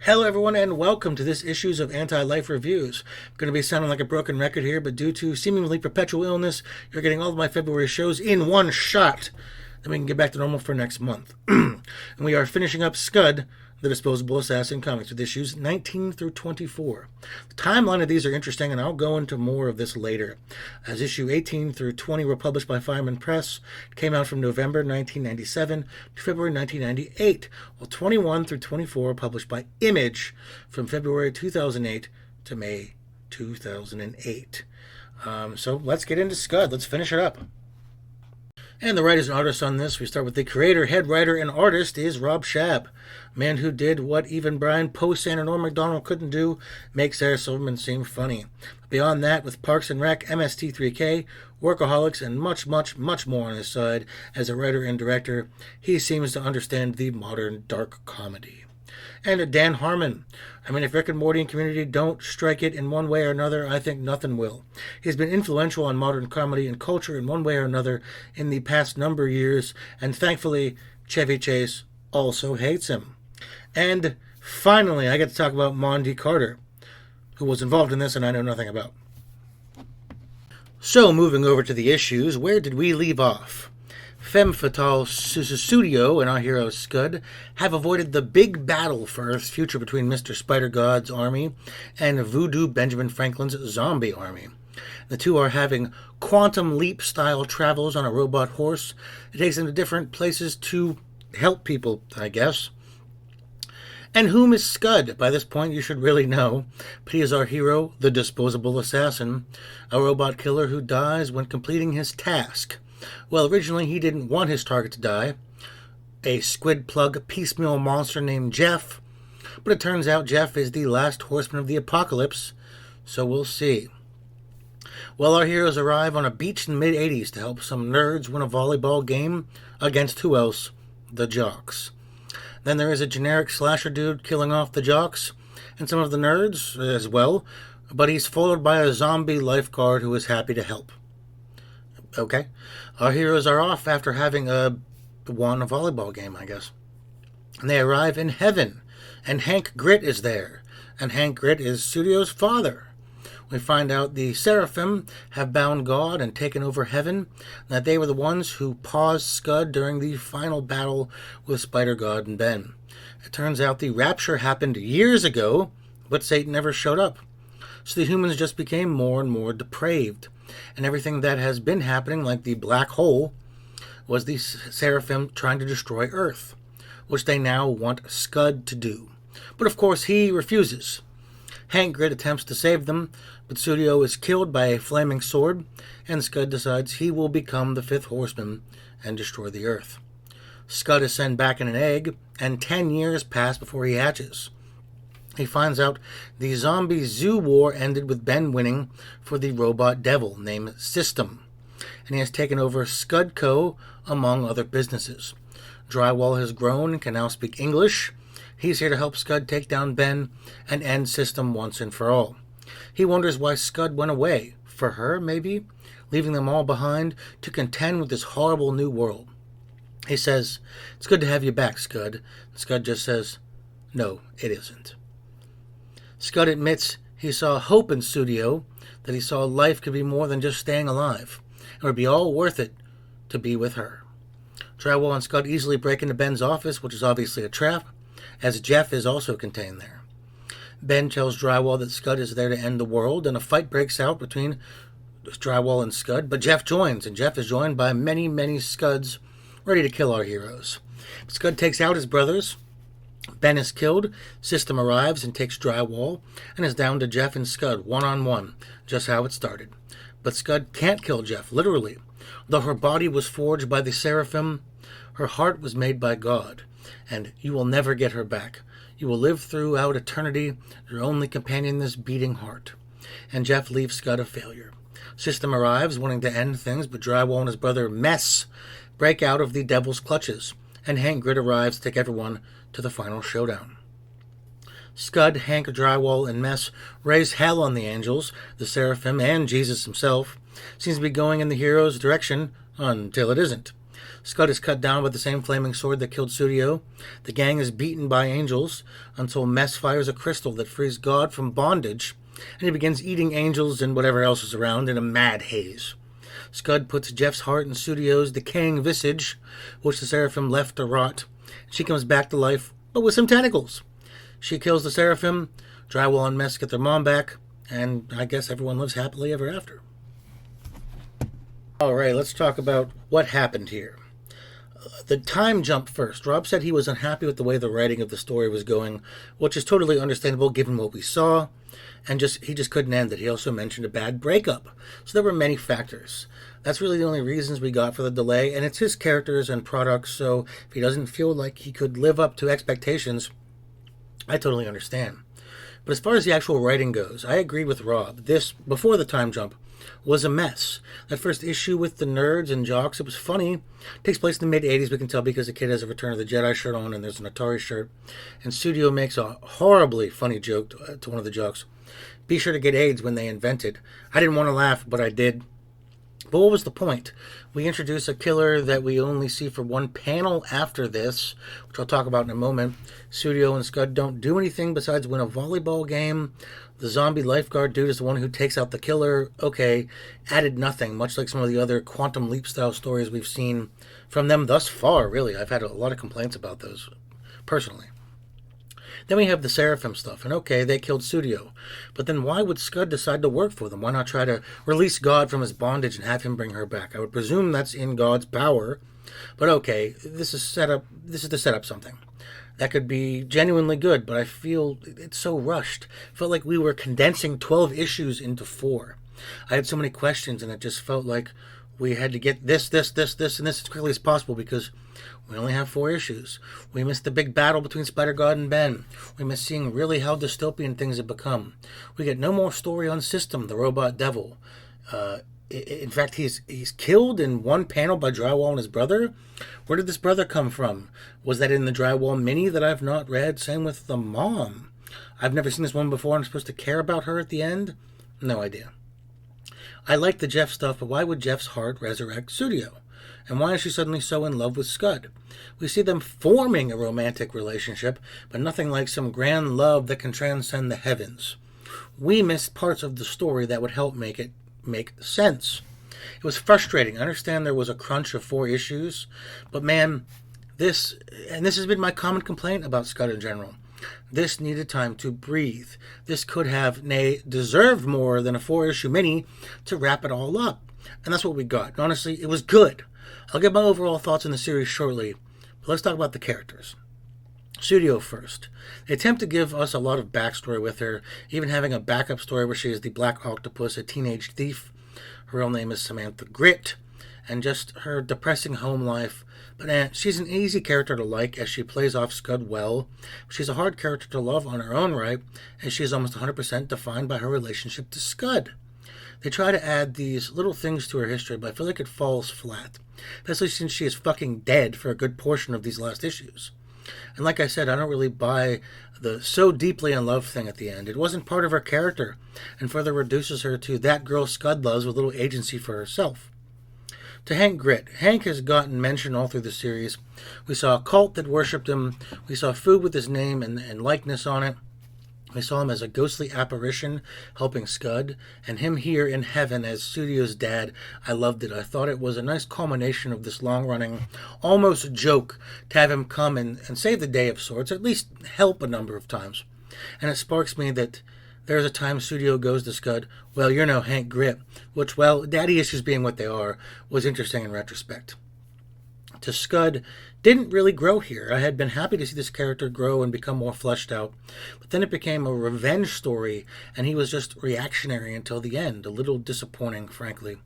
Hello everyone and welcome to this issues of Anti-Life Reviews. I'm going to be sounding like a broken record here, but due to seemingly perpetual illness, you're getting all of my February shows in one shot. Then we can get back to normal for next month. And we are finishing up Scud, the Disposable Assassin comics with issues 19 through 24. The timeline of these are interesting, and I'll go into more of this later. As issue 18 through 20 were published by Fireman Press, it came out from November 1997 to February 1998, while 21 through 24 were published by Image from February 2008 to May 2008. So let's get into Scud. Let's finish it up. And the writers and artists on this, we start with the creator, head writer, and artist is Rob Schabd, a man who did what even Brian Posehn or Norm Macdonald couldn't do, make Sarah Silverman seem funny. Beyond that, with Parks and Rec, MST3K, Workaholics, and much, much, much more on his side, as a writer and director, he seems to understand the modern dark comedy. And Dan Harmon. I mean, if Rick and Morty and Community don't strike it in one way or another, I think nothing will. He's been influential on modern comedy and culture in one way or another in the past number of years, and thankfully, Chevy Chase also hates him. And finally, I get to talk about Mondi Carter, who was involved in this and I know nothing about. So, moving over to the issues, where did we leave off? Femme Fatale Studio and our hero Scud have avoided the big battle for Earth's future between Mr. Spider-God's army and Voodoo Benjamin Franklin's zombie army. The two are having quantum leap-style travels on a robot horse. It takes them to different places to help people, I guess. And whom is Scud? By this point, you should really know. But he is our hero, the Disposable Assassin, a robot killer who dies when completing his task. Well, originally he didn't want his target to die, a squid plug piecemeal monster named Jeff, but it turns out Jeff is the last horseman of the apocalypse, so we'll see. Well, our heroes arrive on a beach in the mid-'80s to help some nerds win a volleyball game against who else? The jocks. Then there is a generic slasher dude killing off the jocks and some of the nerds as well, but he's followed by a zombie lifeguard who is happy to help. Okay. Our heroes are off after having won a volleyball game, I guess. And they arrive in heaven, and Hank Grit is there. And Hank Grit is Studio's father. We find out the Seraphim have bound God and taken over heaven, and that they were the ones who paused Scud during the final battle with Spider-God and Ben. It turns out the rapture happened years ago, but Satan never showed up. So the humans just became more and more depraved. And everything that has been happening, like the black hole, was the Seraphim trying to destroy Earth, which they now want Scud to do. But of course he refuses. Hank Grit attempts to save them, but Studio is killed by a flaming sword, and Scud decides he will become the fifth horseman and destroy the Earth. Scud is sent back in an egg, and 10 years pass before he hatches. He finds out the zombie zoo war ended with Ben winning for the robot devil named System, and he has taken over Scud Co., among other businesses. Drywall has grown and can now speak English. He's here to help Scud take down Ben and end System once and for all. He wonders why Scud went away, for her maybe, leaving them all behind to contend with this horrible new world. He says, "It's good to have you back, Scud." And Scud just says, "No, it isn't." Scud admits he saw hope in Studio, that he saw life could be more than just staying alive, and it would be all worth it to be with her. Drywall and Scud easily break into Ben's office, which is obviously a trap, as Jeff is also contained there. Ben tells Drywall that Scud is there to end the world, and a fight breaks out between Drywall and Scud, but Jeff joins, and Jeff is joined by many, many Scuds ready to kill our heroes. Scud takes out his brothers. Ben is killed, System arrives and takes Drywall, and is down to Jeff and Scud one-on-one, just how it started. But Scud can't kill Jeff, literally. Though her body was forged by the Seraphim, her heart was made by God, and you will never get her back. You will live throughout eternity, your only companion, this beating heart. And Jeff leaves Scud a failure. System arrives, wanting to end things, but Drywall and his brother Misc break out of the devil's clutches, and Hank Grit arrives to take everyone to the final showdown. Scud, Hank, Drywall, and Misc raise hell on the angels, the Seraphim, and Jesus himself. Seems to be going in the hero's direction until it isn't. Scud is cut down with the same flaming sword that killed Studio. The gang is beaten by angels until Misc fires a crystal that frees God from bondage, and he begins eating angels and whatever else is around in a mad haze. Scud puts Jeff's heart in Studio's decaying visage, which the Seraphim left to rot. She comes back to life, but with some tentacles. She kills the Seraphim, Drywall and Misc get their mom back, and I guess everyone lives happily ever after. Alright, let's talk about what happened here. The time jump first. Rob said he was unhappy with the way the writing of the story was going, which is totally understandable given what we saw, and he just couldn't end it. He also mentioned a bad breakup. So there were many factors. That's really the only reasons we got for the delay, and it's his characters and products, so if he doesn't feel like he could live up to expectations, I totally understand. But as far as the actual writing goes, I agree with Rob. This, before the time jump, was a mess. That first issue with the nerds and jocks, it was funny. It takes place in the mid-'80s, we can tell, because the kid has a Return of the Jedi shirt on and there's an Atari shirt. And Studio makes a horribly funny joke to one of the jocks. Be sure to get AIDS when they invented. I didn't want to laugh, but I did. But what was the point? We introduce a killer that we only see for one panel after this, which I'll talk about in a moment. Studio and Scud don't do anything besides win a volleyball game. The zombie lifeguard dude is the one who takes out the killer. Okay, added nothing, much like some of the other Quantum Leap style stories we've seen from them thus far, really. I've had a lot of complaints about those, personally. Then we have the Seraphim stuff, and okay, they killed Studio. But then why would Scud decide to work for them? Why not try to release God from his bondage and have him bring her back? I would presume that's in God's power. But okay, this is to set up something. That could be genuinely good, but I feel it's so rushed. It felt like we were condensing 12 issues into 4. I had so many questions, and it just felt like we had to get this, and this as quickly as possible because we only have 4 issues. We missed the big battle between Spider-God and Ben. We missed seeing really how dystopian things have become. We get no more story on System, the robot devil. In fact, he's killed in one panel by Drywall and his brother. Where did this brother come from? Was that in the Drywall mini that I've not read? Same with the mom. I've never seen this one before. I'm supposed to care about her at the end? No idea. I like the Jeff stuff, but why would Jeff's heart resurrect Studio? And why is she suddenly so in love with Scud? We see them forming a romantic relationship, but nothing like some grand love that can transcend the heavens. We missed parts of the story that would help make it make sense. It was frustrating. I understand there was a crunch of 4 issues, but man, this has been my common complaint about Scud in general. This needed time to breathe. This could have, nay, deserved more than a 4-issue mini to wrap it all up. And that's what we got. And honestly, it was good. I'll get my overall thoughts on the series shortly, but let's talk about the characters. Studio first. They attempt to give us a lot of backstory with her, even having a backup story where she is the Black Octopus, a teenage thief. Her real name is Samantha Grit, and just her depressing home life. But she's an easy character to like as she plays off Scud well. She's a hard character to love on her own right, and she is almost 100% defined by her relationship to Scud. They try to add these little things to her history, but I feel like it falls flat, especially since she is fucking dead for a good portion of these last issues. And like I said, I don't really buy the so deeply in love thing at the end. It wasn't part of her character, and further reduces her to that girl Scud loves with little agency for herself. To Hank Grit. Hank has gotten mentioned all through the series. We saw a cult that worshipped him. We saw food with his name and likeness on it. We saw him as a ghostly apparition helping Scud, and him here in heaven as Studio's dad. I loved it. I thought it was a nice culmination of this long-running, almost joke to have him come and save the day of sorts, at least help a number of times. And it sparks me that there's a time Studio goes to Scud, well, you're no Hank Grit, which, well, daddy issues being what they are, was interesting in retrospect. To Scud, didn't really grow here. I had been happy to see this character grow and become more fleshed out, but then it became a revenge story, and he was just reactionary until the end. A little disappointing, frankly.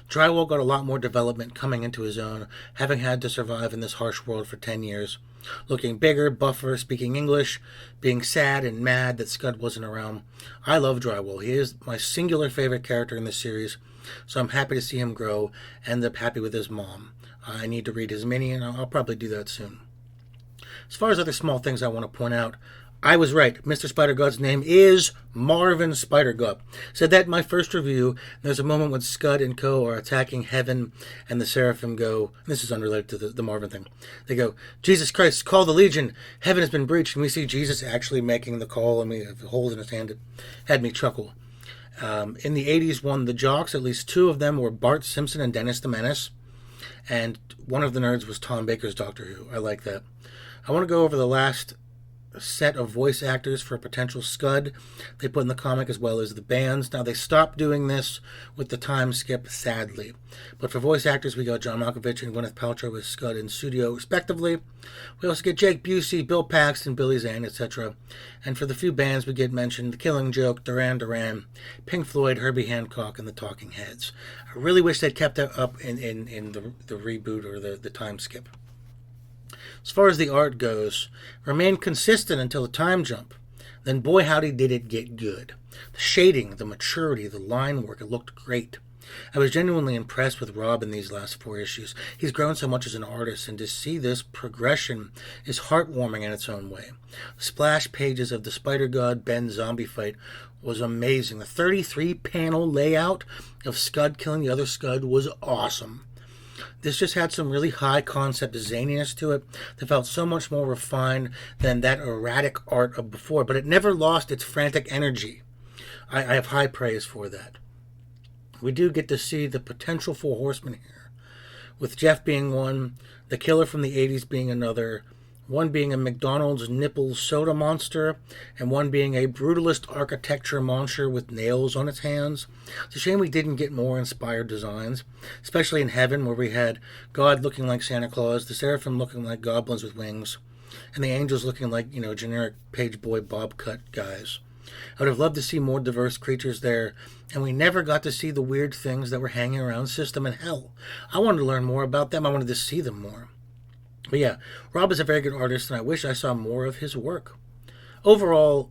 Drywall got a lot more development coming into his own, having had to survive in this harsh world for 10 years. Looking bigger, buffer, speaking English, being sad and mad that Scud wasn't around. I love Drywall. He is my singular favorite character in this series, so I'm happy to see him grow, and I'm happy with his mom. I need to read his mini, and I'll probably do that soon. As far as other small things I want to point out, I was right. Mr. Spider-God's name is Marvin Spider-God. Said that in my first review. There's a moment when Scud and co. are attacking Heaven, and the Seraphim go, this is unrelated to the Marvin thing. They go, Jesus Christ, call the Legion. Heaven has been breached. And we see Jesus actually making the call, and we have holes in his hand. It had me chuckle. In the 80s, one of the jocks, at least two of them, were Bart Simpson and Dennis the Menace. And one of the nerds was Tom Baker's Doctor Who. I like that. I want to go over the last set of voice actors for a potential Scud they put in the comic, as well as the bands. Now, they stopped doing this with the time skip, sadly. But for voice actors, we got John Malkovich and Gwyneth Paltrow as Scud and Studio, respectively. We also get Jake Busey, Bill Paxton, Billy Zane, etc. And for the few bands we get mentioned, The Killing Joke, Duran Duran, Pink Floyd, Herbie Hancock, and the Talking Heads. I really wish they'd kept that up in the reboot or the time skip. As far as the art goes, remained consistent until the time jump. Then boy howdy did it get good. The shading, the maturity, the line work, it looked great. I was genuinely impressed with Rob in these last 4 issues. He's grown so much as an artist, and to see this progression is heartwarming in its own way. The splash pages of the Spider-God Ben zombie fight was amazing. The 33-panel layout of Scud killing the other Scud was awesome. This just had some really high concept zaniness to it that felt so much more refined than that erratic art of before, but it never lost its frantic energy. I have high praise for that. We do get to see the potential Four Horsemen here, with Jeff being one, the killer from the 80s being another, one being a McDonald's nipple soda monster, and one being a brutalist architecture monster with nails on its hands. It's a shame we didn't get more inspired designs, especially in Heaven, where we had God looking like Santa Claus, the Seraphim looking like goblins with wings, and the angels looking like, generic page boy bob cut guys. I would have loved to see more diverse creatures there, and we never got to see the weird things that were hanging around System and Hell. I wanted to learn more about them. I wanted to see them more. But yeah, Rob is a very good artist, and I wish I saw more of his work. Overall,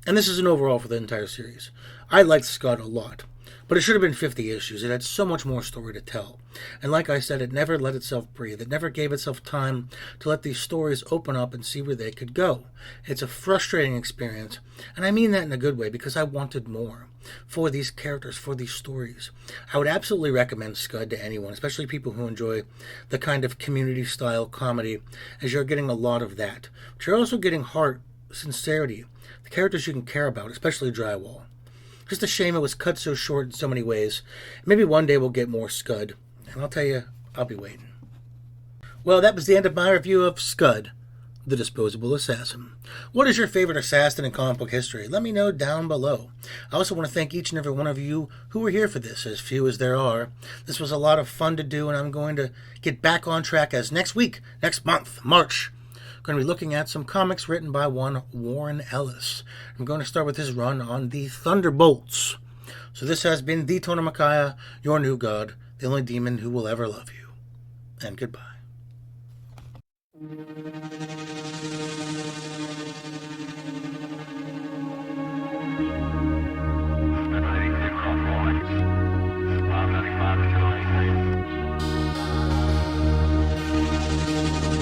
and this is an overall for the entire series, I liked Scud a lot. But it should have been 50 issues. It had so much more story to tell. And like I said, it never let itself breathe. It never gave itself time to let these stories open up and see where they could go. It's a frustrating experience, and I mean that in a good way, because I wanted more for these characters, for these stories. I would absolutely recommend Scud to anyone, especially people who enjoy the kind of community-style comedy, as you're getting a lot of that. But you're also getting heart, sincerity, the characters you can care about, especially Drywall. Just a shame it was cut so short in so many ways. Maybe one day we'll get more Scud, and I'll tell you, I'll be waiting. Well, that was the end of my review of Scud, the Disposable Assassin. What is your favorite assassin in comic book history? Let me know down below. I also want to thank each and every one of you who were here for this, as few as there are. This was a lot of fun to do, and I'm going to get back on track as next month, March, going to be looking at some comics written by one Warren Ellis. I'm going to start with his run on the Thunderbolts. So this has been the Tona Micaiah, your new god, the only demon who will ever love you. And goodbye.